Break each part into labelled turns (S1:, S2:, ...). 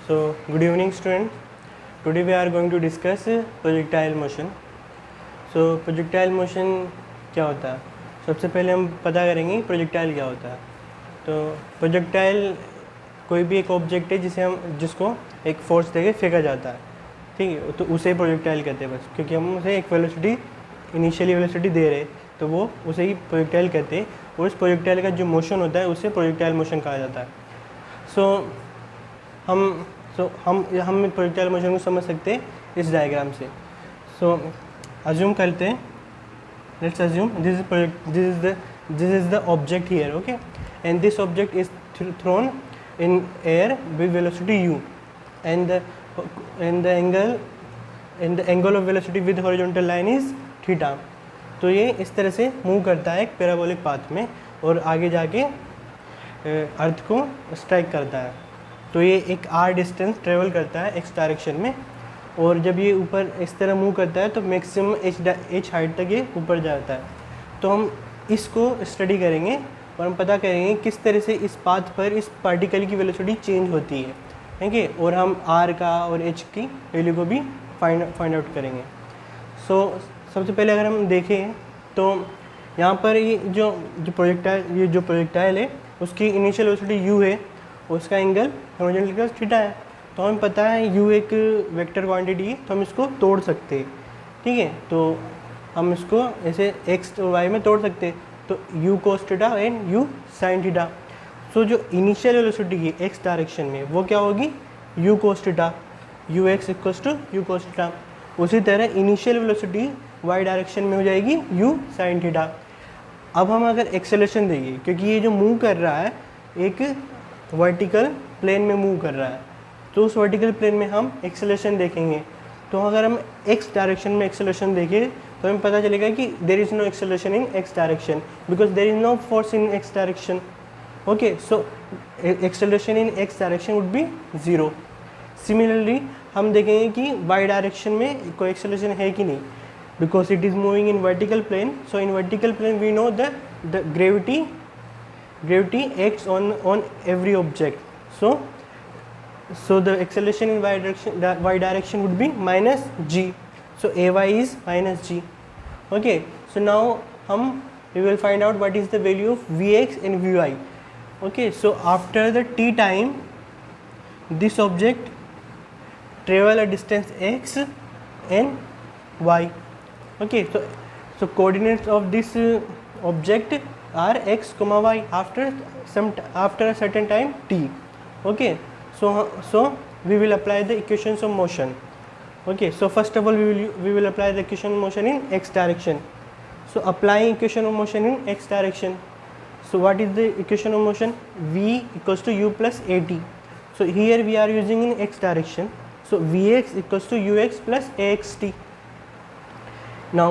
S1: So, good evening student. Today we are going to discuss projectile motion. So, projectile motion क्या होता है? सबसे पहले हम पता करेंगे projectile क्या होता है. तो projectile कोई भी एक ऑब्जेक्ट है जिसको एक फोर्स देके फेंका जाता है, ठीक है, तो उसे प्रोजेक्टाइल कहते हैं बस, क्योंकि हम उसे एक वेलोसिटी इनिशियली वेलोसिटी दे रहे तो वो उसे ही प्रोजेक्टाइल कहते हैं, और उस प्रोजेक्टाइल का जो मोशन होता है उसे प्रोजेक्टाइल मोशन कहा जाता है. हम प्रोजेक्टाइल मोशन को समझ सकते हैं इस डायग्राम से. अज्यूम करते हैं, let's assume this is the object here, okay, and this object is throne in air with velocity u, and the angle of velocity with horizontal line is theta. तो ये इस तरह से मूव करता है एक पैराबोलिक पाथ में और आगे जाके अर्थ को स्ट्राइक करता है. तो ये एक r डिस्टेंस ट्रेवल करता है x डायरेक्शन में, और जब ये ऊपर इस तरह मूव करता है तो मैक्सिमम h हाइट तक ये ऊपर जाता है. तो हम इसको स्टडी करेंगे और हम पता करेंगे किस तरह से इस पाथ पर इस पार्टिकल की वेलोसिटी चेंज होती है, ठीक है, और हम r का और h की वैल्यू को भी फाइंड आउट करेंगे. सबसे पहले अगर हम देखें तो यहाँ पर ये जो प्रोजेक्टाइल है उसकी इनिशियल वेलोसिटी u है और उसका एंगल हॉरिजॉन्टल थीटा है. तो हमें पता है u एक वेक्टर क्वांटिटी है, तो हम इसको तोड़ सकते हैं, ठीक है. तो हम इसको ऐसे x और y में तोड़ सकते हैं, तो u cos theta and u sin theta. So जो इनिशियल वेलोसिटी है x डायरेक्शन में वो क्या होगी, u cos theta, ux equals to u cos theta. उसी तरह इनिशियल वेलोसिटी y डायरेक्शन में हो जाएगी u sin थीटा. अब हम अगर एक्सेलरेशन देंगे, क्योंकि ये जो मूव कर रहा है एक वर्टिकल प्लेन में मूव कर रहा है, तो उस वर्टिकल प्लेन में हम एक्सेलरेशन देखेंगे. तो अगर हम x डायरेक्शन में एक्सेलरेशन देखें तो हमें पता चलेगा कि there is no acceleration in x direction because there is no force in x direction. Okay, so acceleration in x direction would be 0. Similarly हम देखेंगे कि y डायरेक्शन में कोई एक्सेलरेशन है कि नहीं, because it is moving in vertical plane. So in vertical plane we know the gravity acts on every object. So the acceleration in y direction would be minus g. So ay is minus g. Okay, so now we will find out what is the value of vx and vy. Okay, so after the t time this object travel a distance x and y. Okay, so coordinates of this object are x comma y after a certain time t. Okay, so we will apply the equations of motion. Okay, so first of all we will apply the equation of motion in x direction. So applying equation of motion in x direction. So what is the equation of motion? V equals to u plus at. So here we are using in x direction. So vx equals to ux plus axt. Now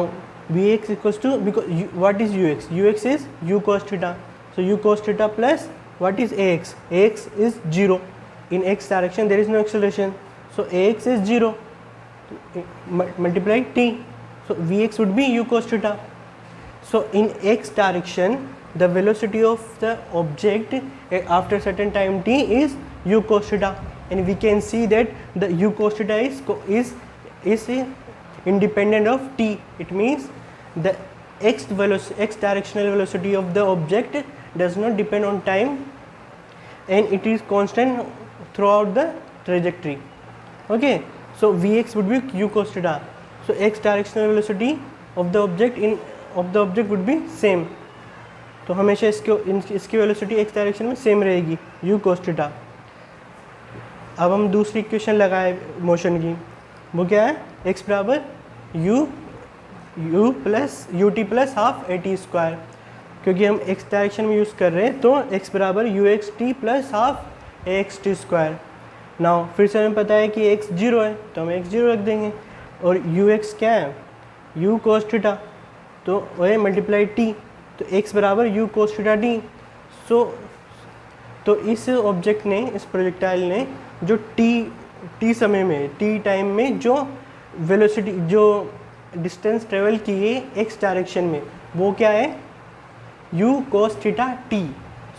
S1: vx equals to, because what is ux? Ux is u cos theta. So u cos theta plus what is ax? Ax is 0. In x direction there is no acceleration, so ax is 0. Multiply t, so vx would be u cos theta. So in x direction the velocity of the object after certain time t is u cos theta, and we can see that the u cos theta is independent of t. It means the x directional velocity of the object does not depend on time and it is constant throughout the trajectory. Okay, so vx would be u cos theta. So x directional velocity of the object would be same. तो हमेशा इसकी velocity x direction में same रहेगी, u cos theta. अब हम दूसरी equation लगाए motion की, वो क्या है, x बराबर u plus ut plus half at square. क्योंकि हम x डायरेक्शन में यूज़ कर रहे हैं तो x बराबर uxt plus half axt square. Now फिर से हमें पता है कि x 0 है तो हम x 0 रख देंगे, और ux क्या है, u cos थीटा, तो वह मल्टीप्लाई t, तो x बराबर u cos थीटा t. तो इस ऑब्जेक्ट ने, इस प्रोजेक्टाइल ने जो t समय में, t टाइम में जो वेलोसिटी, जो डिस्टेंस ट्रेवल की है x डायरेक्शन में, वो क्या है, u cos theta t.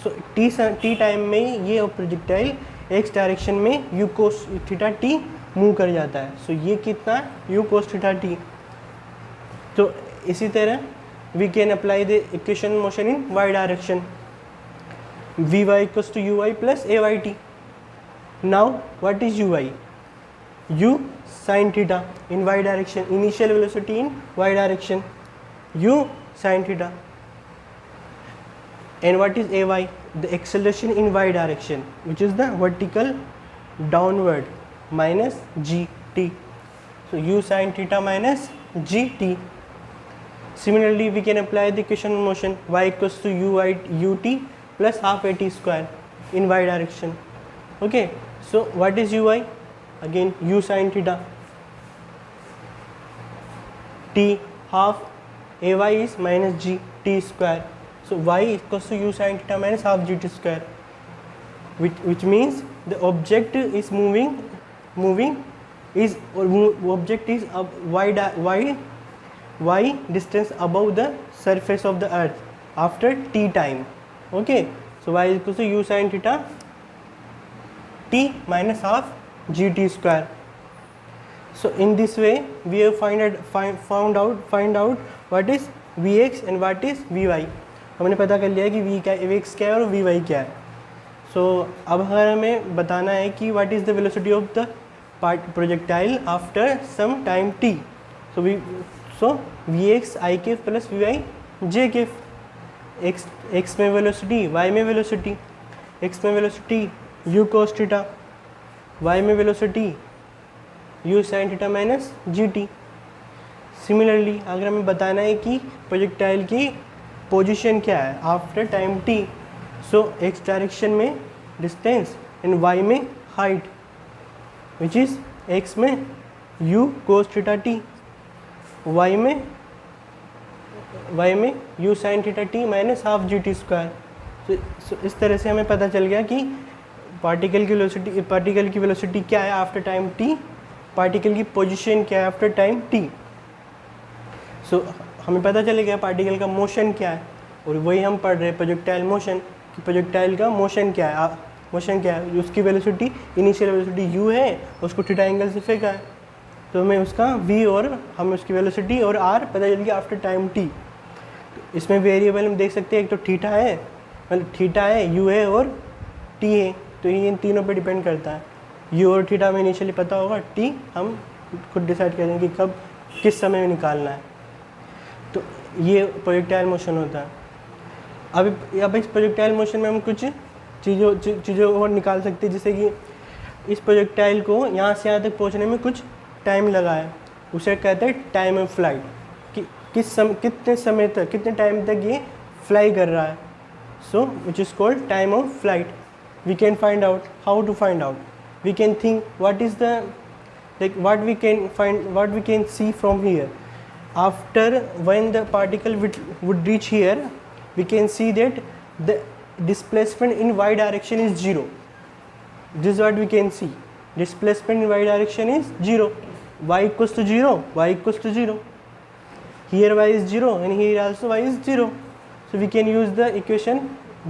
S1: So T time में ये प्रोजेक्टाइल एक्स डायरेक्शन में you cos theta T move कर जाता है। सो ये कितना यू कोस थीटा टी। तो इसी तरह we can apply the equation motion in Y direction, V Y equals to U Y plus A Y T. Now what is U Y? U sine theta in Y direction, initial velocity in Y direction, U sine theta. And what is ay? The acceleration in y direction, which is the vertical downward minus gt. So u sin theta minus gt. Similarly, we can apply the equation of motion y equals to ut plus half at square in y direction. Okay, so what is uy? Again u sin theta, t half ay is minus gt square. So y equals to u sin theta minus half gt square, which means the object is object is y distance above the surface of the earth after t time. Okay, so y equals to u sin theta t minus half gt square. So in this way we have find out what is vx and what is vy. हमने पता कर लिया कि vx क्या है और vy क्या है। सो अब अगर हमें बताना है कि what is the velocity of the projectile after some time t, सो vx आई के प्लस vy j के। x में वेलोसिटी, y में वेलोसिटी, x में velocity u cos theta, y में velocity u sin theta minus gt। Similarly अगर हमें बताना है कि प्रोजेक्टाइल की पोजीशन क्या है after time t, so x direction में डिस्टेंस एंड y में हाइट, विच इज़ x में u cos theta t, y में u sin theta t minus half gt square. So इस तरह से हमें पता चल गया कि पार्टिकल की वेलोसिटी क्या है आफ्टर टाइम t, पार्टिकल की पोजीशन क्या है आफ्टर टाइम t। सो हमें पता चले गया पार्टिकल का मोशन क्या है, और वही हम पढ़ रहे हैं प्रोजेक्टाइल मोशन कि प्रोजेक्टाइल का मोशन क्या है। उसकी वेलोसिटी इनिशियल वेलोसिटी u है, उसको थीटा एंगल से फेंका है, तो हमें उसका v और हमें उसकी वेलोसिटी और r पता चल गया आफ्टर टाइम t। तो इसमें वेरिएबल हम देख सकते हैं, एक तो थीटा है, मतलब थीटा है, u है और t है, तो ये इन तीनों पे डिपेंड करता है। u और थीटा में इनिशियली पता होगा, t हम खुद डिसाइड करेंगे कि कब किस समय में निकालना है। तो ये प्रोजेक्टाइल मोशन होता है। अब इस प्रोजेक्टाइल मोशन में हम कुछ चीज़ों और निकाल सकते हैं, जैसे कि इस प्रोजेक्टाइल को यहाँ से यहाँ तक पहुँचने में कुछ टाइम लगा है, उसे कहते हैं टाइम ऑफ फ्लाइट, कि कितने टाइम तक ये फ्लाई कर रहा है। So which is called time of flight. We can find out, how to find out, we can think what is the what we can see from here. After when the particle would reach here, we can see that the displacement in y direction is 0. This is what we can see. Displacement in y direction is 0. Y equals to 0. Y equals to 0. Here y is 0 and here also y is 0. So we can use the equation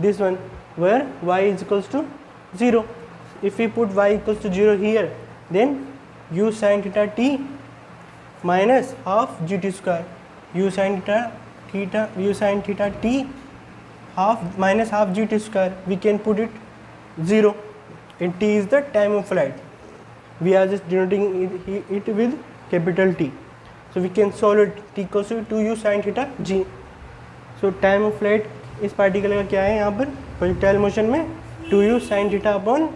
S1: this one where y is equals to 0. If we put y equals to 0 here, then u sin theta t minus half gt square, u sin theta t minus half gt square, we can put it 0, and t is the time of flight. We are just denoting it with capital T. So we can solve it, t equals to 2u sin theta g. So time of flight इस particle का क्या है यहाँ पर projectile motion में 2u sin theta upon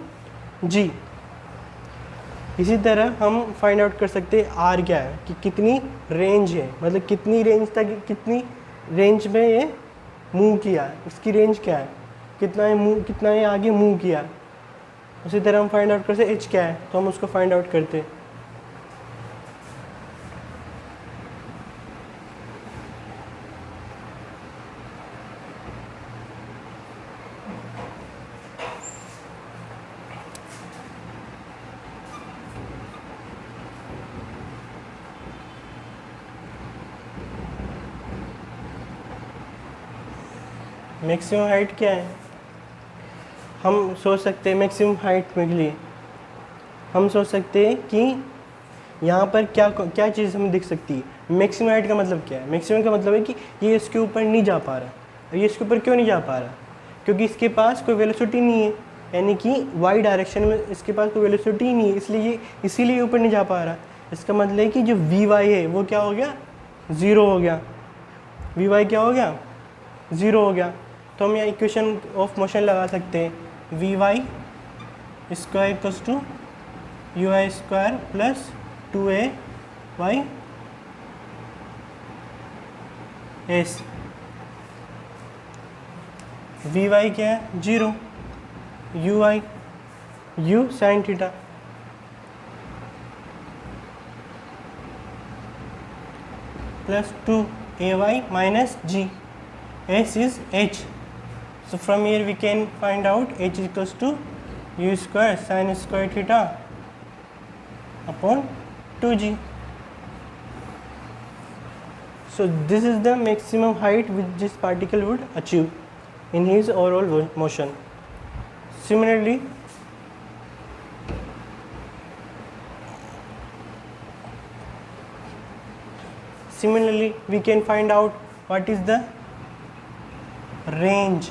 S1: g। इसी तरह हम फाइंड आउट कर सकते हैं r क्या है, कि कितनी रेंज है, मतलब कितनी रेंज में ये मूव किया है, इसकी रेंज क्या है, कितना ये आगे मूव किया। उसी तरह हम फाइंड आउट कर सकते h क्या है, तो हम उसको फाइंड आउट करते हैं। मैक्सिमम हाइट क्या है, हम सोच सकते हैं मैक्सिमम हाइट के लिए हम सोच सकते हैं कि यहाँ पर क्या क्या चीज़ हमें दिख सकती है। मैक्सिमम हाइट का मतलब क्या है? मैक्सिमम का मतलब है कि ये इसके ऊपर नहीं जा पा रहा। और ये इसके ऊपर क्यों नहीं जा पा रहा? क्योंकि इसके पास कोई वेलोसिटी नहीं है, यानी कि वाई डायरेक्शन में इसके पास कोई वेलोसिटी ही नहीं है, इसलिए इसीलिए ऊपर नहीं जा पा रहा। इसका मतलब है कि जो वी वाई है वो क्या हो गया? ज़ीरो हो गया। वी वाई क्या हो गया? ज़ीरो हो गया। तो हम यहाँ इक्वेशन ऑफ मोशन लगा सकते हैं, V Y square equals to U I square plus 2a Y S. V Y क्या है? 0। U I U sine theta plus 2ay minus g. S is h. So from here we can find out h is equals to u square sin square theta upon 2g. So this is the maximum height which this particle would achieve in his overall motion. Similarly, we can find out what is the range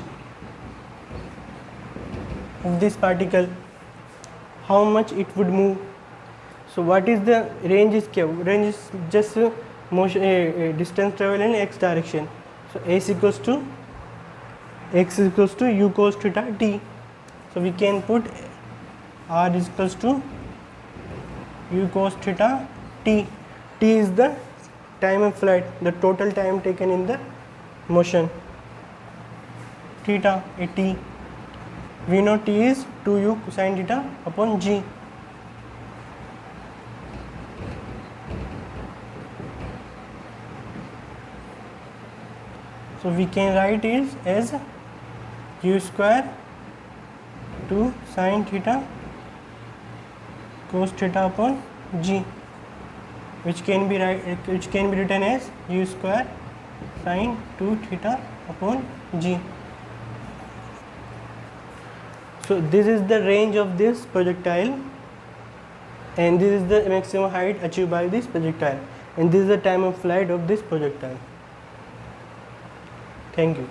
S1: of this particle, how much it would move. So what is the range? Range is just motion, distance travel in x direction. So x equals to u cos theta t. So we can put r is equals to u cos theta t. T is the time of flight, the total time taken in the motion. Theta a t. We know t is 2u cosine theta upon g. So we can write it as u square 2 sin theta cos theta upon g, which can be written as u square sin 2 theta upon g. So this is the range of this projectile, and this is the maximum height achieved by this projectile, and this is the time of flight of this projectile. Thank you.